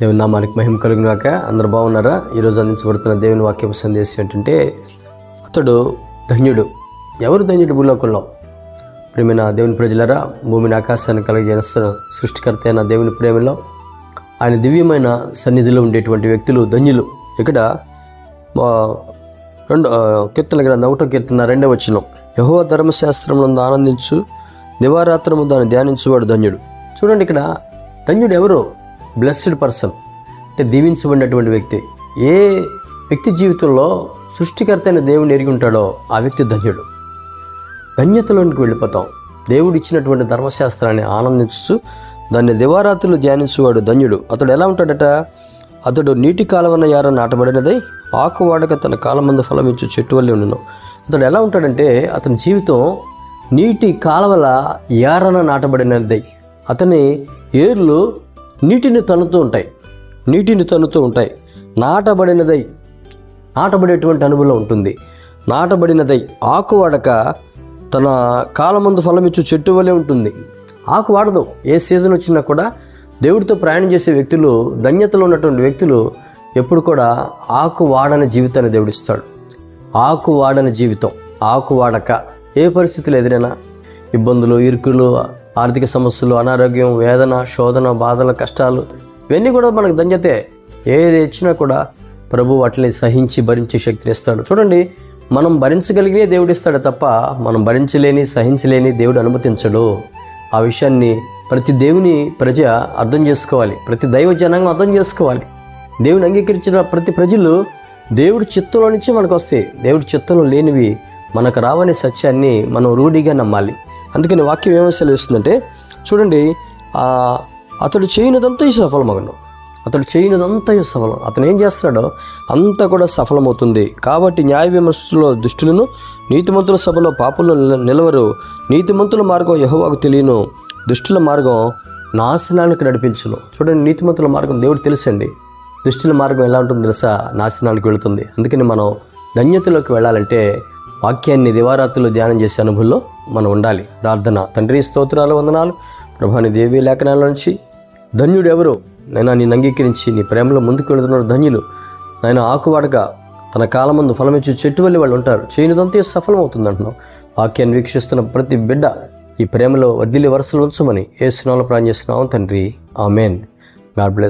దేవుని నామానికి మహిమ కలుగుగాక. అందరూ బాగున్నారా? ఈరోజు అందించబడుతున్న దేవుని వాక్యపు సందేశం ఏంటంటే, అతడు ధన్యుడు. ఎవరు ధన్యుడు భూలోకంలో? ప్రేమైన దేవుని ప్రజలరా, భూమిని ఆకాశాన్ని కలిగజేస్తున్న సృష్టికర్త అయిన దేవుని ప్రేమలో ఆయన దివ్యమైన సన్నిధిలో ఉండేటువంటి వ్యక్తులు ధన్యులు. ఇక్కడ కీర్తన గ్రంథం 1వ కీర్తన 2వ వచనం, యెహోవా ధర్మశాస్త్రంలో ఆనందించు, దివారాత్రము దాన్ని ధ్యానించువాడు ధన్యుడు. చూడండి, ఇక్కడ ధన్యుడు ఎవరు? బ్లెస్డ్ పర్సన్, అంటే దీవించబడినటువంటి వ్యక్తి. ఏ వ్యక్తి జీవితంలో సృష్టికర్త అయిన దేవుని ఎరిగి ఉంటాడో ఆ వ్యక్తి ధన్యుడు. ధన్యతలోనికి వెళ్ళిపోతాం. దేవుడు ఇచ్చినటువంటి ధర్మశాస్త్రాన్ని ఆనందించు, దాన్ని దివారాత్రులు ధ్యానించువాడు ధన్యుడు. అతడు ఎలా ఉంటాడట? అతడు నీటి కాలవన యార నాటబడినదై ఆకు వాడక తన కాలమందు ఫలమిచ్చు చెట్టు వల్లే ఉండును. అతడు ఎలా ఉంటాడంటే, అతని జీవితం నీటి కాలవల యారన నాటబడినదై, అతని ఏర్లు నీటిని తన్నుతూ ఉంటాయి. నాటబడేటువంటి అనుభవం ఉంటుంది. నాటబడినదై ఆకు వాడక తన కాలమందు ఫలమిచ్చు చెట్టు వలె ఉంటుంది. ఆకు వాడదు. ఏ సీజన్ వచ్చినా కూడా దేవుడితో ప్రయాణం చేసే వ్యక్తులు, ధన్యతలో ఉన్నటువంటి వ్యక్తులు ఎప్పుడు కూడా ఆకు వాడని జీవితాన్ని దేవుడిస్తాడు. ఆకు వాడని జీవితం, ఆకు వాడక ఏ పరిస్థితులు ఎదురైనా, ఇబ్బందులు, ఇరుకులు, ఆర్థిక సమస్యలు, అనారోగ్యం, వేదన, శోధన, బాధల, కష్టాలు, ఇవన్నీ కూడా మనకు ధన్యతే. ఏది ఇచ్చినా కూడా ప్రభు వాటిని సహించి భరించే శక్తిని ఇస్తాడు. చూడండి, మనం భరించగలిగినే దేవుడు ఇస్తాడు తప్ప మనం భరించలేని, సహించలేని దేవుడు అనుమతించడు. ఆ విషయాన్ని ప్రతి దేవుని ప్రజ అర్థం చేసుకోవాలి. ప్రతి దైవ జనాంగం అర్థం చేసుకోవాలి. దేవుని అంగీకరించిన ప్రతి ప్రజలు దేవుడి చిత్తంలో నుంచి మనకు వస్తాయి. దేవుడి చిత్తంలో లేనివి మనకు రావనే సత్యాన్ని మనం రూఢిగా నమ్మాలి. అందుకని వాక్యం ఏమో సెలవిస్తుందంటే, చూడండి, అతడు చేయనిదంతా సఫలమగను. అతను ఏం చేస్తున్నాడో అంతా కూడా సఫలమవుతుంది. కాబట్టి న్యాయ విమర్శలో దుష్టులను, నీతిమంతుల సభలో పాపులను నిలవరు. నీతిమంతుల మార్గం యెహోవాకు తెలియను, దుష్టుల మార్గం నాశనానికి నడిపించును. చూడండి, నీతిమంతుల మార్గం దేవుడు తెలుసండి. దుష్టుల మార్గం ఎలా ఉంటుందో తెలుసా? నాశనానికి వెళుతుంది. అందుకని మనం ధన్యతలోకి వెళ్ళాలంటే వాక్యాన్ని దివారాత్రులు ధ్యానం చేసే అనుభవంలో మనం ఉండాలి. ప్రార్థన. తండ్రి, స్తోత్రాలు, వందనాలు ప్రభుని దేవీ లేఖనాల నుంచి. ధన్యుడు ఎవరు? నైనా నేను అంగీకరించి నీ ప్రేమలో ముందుకు వెళుతున్నారు ధన్యులు. నాయన ఆకువాడక తన కాలమందు ఫలమిచ్చు చెట్టు వల్ల వాళ్ళు ఉంటారు. చేయనిదంతా సఫలం అవుతుంది అంటున్నావు. వాక్యాన్ని వీక్షిస్తున్న ప్రతి బిడ్డ ఈ ప్రేమలో వదిలి వరుసలు ఉంచమని యేసు నామములో ప్రార్థన చేస్తున్నాం తండ్రి. ఆమేన్. God bless.